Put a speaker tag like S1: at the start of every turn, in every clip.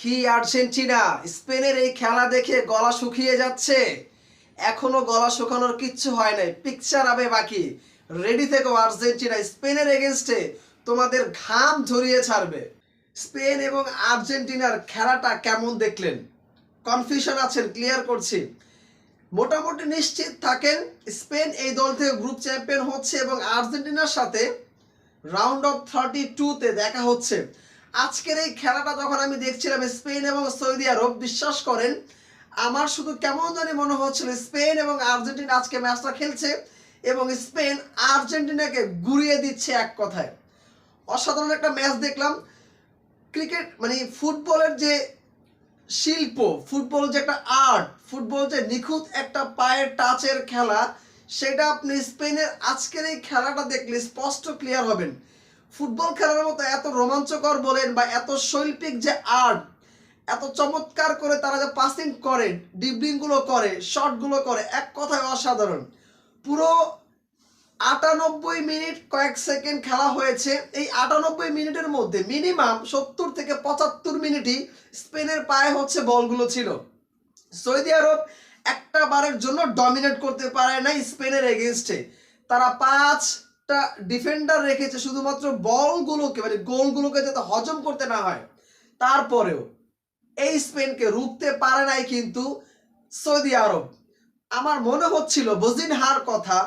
S1: কি আর্জেন্টিনা স্পেনের এই খেলা দেখে গলা শুকিয়ে যাচ্ছে। এখনো গলা শুকানোর কিচ্ছু হয় নাই, পিকচার আবে বাকি। রেডি থেকো আর্জেন্টিনা, স্পেনের এগেনস্টে তোমাদের ঘাম ঝরিয়ে ছাড়বে। স্পেন এবং আর্জেন্টিনার খেলাটা কেমন দেখলেন? কনফিউশন আছেন? ক্লিয়ার করছি। মোটামুটি নিশ্চিত থাকেন স্পেন এই দল থেকে গ্রুপ চ্যাম্পিয়ন হচ্ছে এবং আর্জেন্টিনার সাথে রাউন্ড অফ 32-তে দেখা হচ্ছে। আজকের এই খেলাটা যখন আমি দেখছিলাম স্পেন এবং সৌদি আরব, বিশ্বাস করেন আমার শুধু কেমন জানি মনে হচ্ছিল স্পেন এবং আর্জেন্টিনা আজকে ম্যাচটা খেলছে এবং স্পেন আর্জেন্টিনাকে গুড়িয়ে দিচ্ছে। এক কথায় অসাধারণ একটা ম্যাচ দেখলাম। ক্রিকেট মানে ফুটবলের যে শিল্প, ফুটবল যে একটা আর্ট, ফুটবল যে নিখুঁত একটা পায়ের টাচের খেলা, সেটা আপনি স্পেনের আজকের এই খেলাটা দেখলে স্পষ্ট ক্লিয়ার হবেন। ফুটবল খেলার মতো এত রোমাঞ্চকর বলেন বা এত শৈল্পিক যে আর্ট, এত চমৎকার করে তারা যে পাসিং করে, ডিবলিংগুলো করে, শটগুলো করে, এক কথায় অসাধারণ। পুরো ৯৮ মিনিট কয়েক সেকেন্ড খেলা হয়েছে। এই ৯৮ মিনিটের মধ্যে মিনিমাম ৭০ থেকে ৭৫ মিনিটই স্পেনের পায়ে হচ্ছে বলগুলো ছিল। সৌদি আরব একটা বারের জন্য ডমিনেট করতে পারে না স্পেনের এগেনস্টে। তারা 5টা ডিফেন্ডার রেখেছে শুধুমাত্র বলগুলোকে মানে গোলগুলোকে যাতে হজম করতে না হয়। তারপরেও এই স্পেনকে রুখতে পারে নাই কিন্তু সৌদি আরব। আমার মনে হচ্ছিল বজিনহার কথা,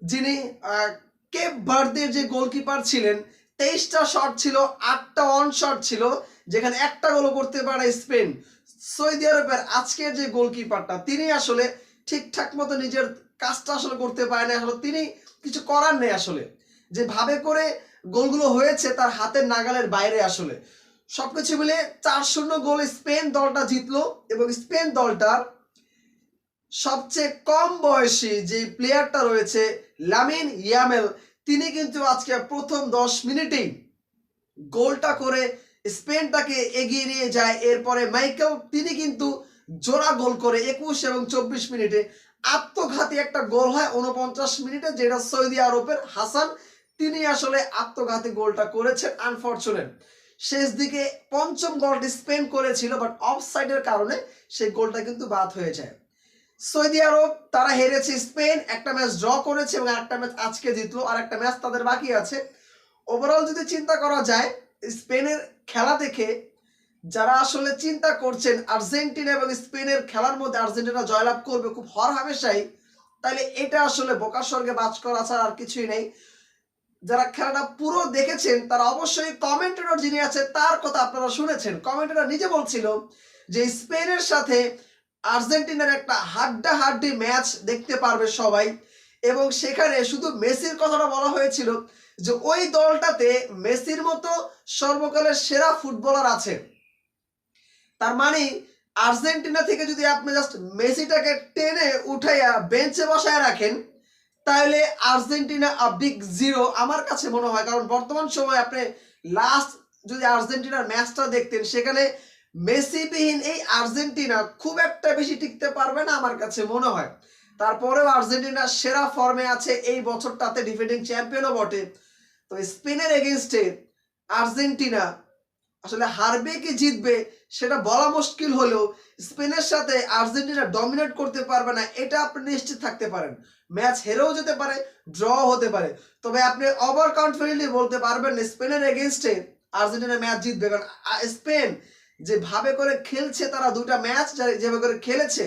S1: যিনি কেপ ভার্দের যে গোলকিপার ছিলেন, 23টা শট ছিল, 8টা অন শট ছিল, যেখানে একটা গোলও করতে পারে স্পেন। সৌদি আরবের আজকের যে গোলকিপারটা, তিনি আসলে ঠিকঠাক মতো নিজের কাজটা আসলে করতে পারে না। আসলে তিনি কিছু করার নেই, আসলে যেভাবে করে গোলগুলো হয়েছে তার হাতের নাগালের বাইরে। আসলে সবকিছু মিলে 4-0 গোল স্পেন দলটা জিতলো এবং স্পেন দলটার সবচেয়ে কম বয়সী যে প্লেয়ারটা রয়েছে লামিন ইয়ামেল, তিনি কিন্তু আজকে প্রথম 10 মিনিটেই গোলটা করে স্পেনটাকে এগিয়ে নিয়ে যায়। এরপরে মাইকেল, তিনি কিন্তু জোড়া গোল করে 21 এবং 24 মিনিটে। আত্মঘাতী একটা গোল হয় 49 মিনিটে, যেটা সৌদি আরবের হাসান, তিনি আসলে আত্মঘাতী গোলটা করেছেন। আনফরচুনেট শেষ দিকে পঞ্চম গোলটি স্পেন করেছিল, বাট অফসাইডের কারণে সেই গোলটা কিন্তু বাদ হয়ে যায়। সৌদি আরব তারা হেরেছে, স্পেন একটা ম্যাচ ড্র করেছে এবং একটা ম্যাচ আজকে জিতলো, আর একটা ম্যাচ তাদের বাকি আছে। ওভারঅল যদি চিন্তা করা যায় স্পেনের খেলা দেখে, যারা আসলে চিন্তা করছেন আর্জেন্টিনা এবং স্পেনের খেলার মধ্যে আর্জেন্টিনা জয়লাভ করবে খুব হরহামেশাই, তাহলে এটা আসলে বোকার স্বর্গে বাজ করা ছাড়া আর কিছুই নেই। যারা খেলাটা পুরো দেখেছেন তারা অবশ্যই কমেন্টেটর যিনি আছে তার কথা আপনারা শুনেছেন। কমেন্টেটর নিজে বলছিল যে স্পেনের সাথে আর্জেন্টিনার একটা হাড্ডাহাড্ডি ম্যাচ দেখতে পারবে সবাই, এবং সেখানে শুধু মেসির কথাটা বলা হয়েছিল যে ওই দলটাতে মেসির মতো সর্বকালের সেরা ফুটবলার আছে। তার মানে আর্জেন্টিনা থেকে যদি আপনি জাস্ট মেসিটাকে টেনে উঠাইয়া বেঞ্চে বসায় রাখেন, তাহলে আর্জেন্টিনা বিগ জিরো আমার কাছে মনে হয়। কারণ বর্তমান সময় আপনি লাস্ট যদি আর্জেন্টিনার ম্যাচটা দেখতেন, সেখানে মেসিবিহীন এই আর্জেন্টিনা খুব একটা বেশি টিকতে পারবে না আমার কাছে মনে হয়। তারপরেও আর্জেন্টিনা সেরা ফর্মে আছে এই বছরটাতে, ডিফেন্ডিং চ্যাম্পিয়নও বটে। তো স্পেনের এগেনস্টে আর্জেন্টিনা আসলে হারবে কি জিতবে সেটা বলা মুশকিল হলেও স্পেনের সাথে আর্জেন্টিনা ডমিনেট করতে পারবে না এটা আপনি নিশ্চিত থাকতে পারেন। ম্যাচ হেরেও যেতে পারে, ড্র হতে পারে, তবে আপনি ওভার কনফিডেন্টলি বলতে পারবেন না স্পেনের এগেনস্টে আর্জেন্টিনা ম্যাচ জিতবে। কারণ স্পেন যেভাবে করে খেলছে, তারা দুটা ম্যাচ যেভাবে করে খেলেছে,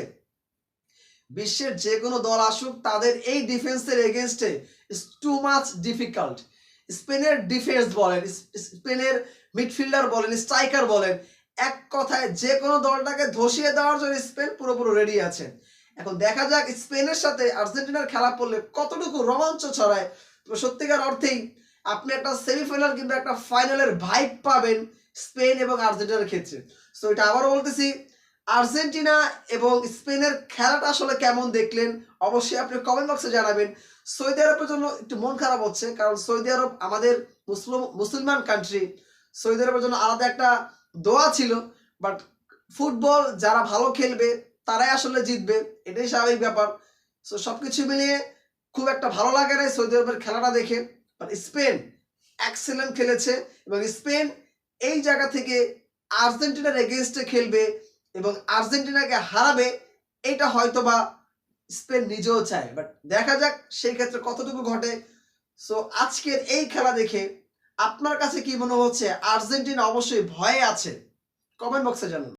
S1: বিশ্বের যে কোনো দল আসুক তাদের এই ডিফেন্সের এগেনস্টে ইজ টু মাচ ডিফিকাল্ট। স্পেনের ডিফেন্স বলেন, স্পেনের মিডফিল্ডার বলেন, স্ট্রাইকার বলেন, এক কথায় যে কোনো দলটাকে ধসিয়ে দেওয়ার জন্য স্পেন পুরোপুরি রেডি আছে। এখন দেখা যাক স্পেনের সাথে আর্জেন্টিনার খেলা পড়লে কতটুকু রোমাঞ্চ ছড়ায়। তবে সত্যিকার অর্থেই আপনি একটা সেমিফাইনাল কিংবা একটা ফাইনালের ভাইব পাবেন স্পেন এবং আর্জেন্টিনার ক্ষেত্রে। সো এটা আবারও বলতেছি, আর্জেন্টিনা এবং স্পেনের খেলাটা আসলে কেমন দেখলেন অবশ্যই আপনি কমেন্ট বক্সে জানাবেন। সৌদি আরবের জন্য একটু মন খারাপ হচ্ছে, কারণ সৌদি আরব আমাদের মুসলমান কান্ট্রি, সৌদি আরবের জন্য আলাদা একটা দোয়া ছিল। বাট ফুটবল যারা ভালো খেলবে তারাই আসলে জিতবে, এটাই স্বাভাবিক ব্যাপার। সো সবকিছু মিলিয়ে খুব একটা ভালো লাগে না সৌদি আরবের খেলাটা দেখে। বাট স্পেন এক্সেলেন্ট খেলেছে এবং স্পেন এই জায়গা থেকে আর্জেন্টিনার এগেনস্টে খেলবে এবং আর্জেন্টিনাকে হারাবে, এটা হয়তোবা স্পেন নিজেও চায়, বাট দেখা যাক সেই ক্ষেত্রে কতটুকু ঘটে। সো আজকের এই খেলা দেখে আপনার কাছে কি মনে হচ্ছে? আর্জেন্টিনা অবশ্যই ভয়ে আছে, কমেন্ট বক্সে জানান।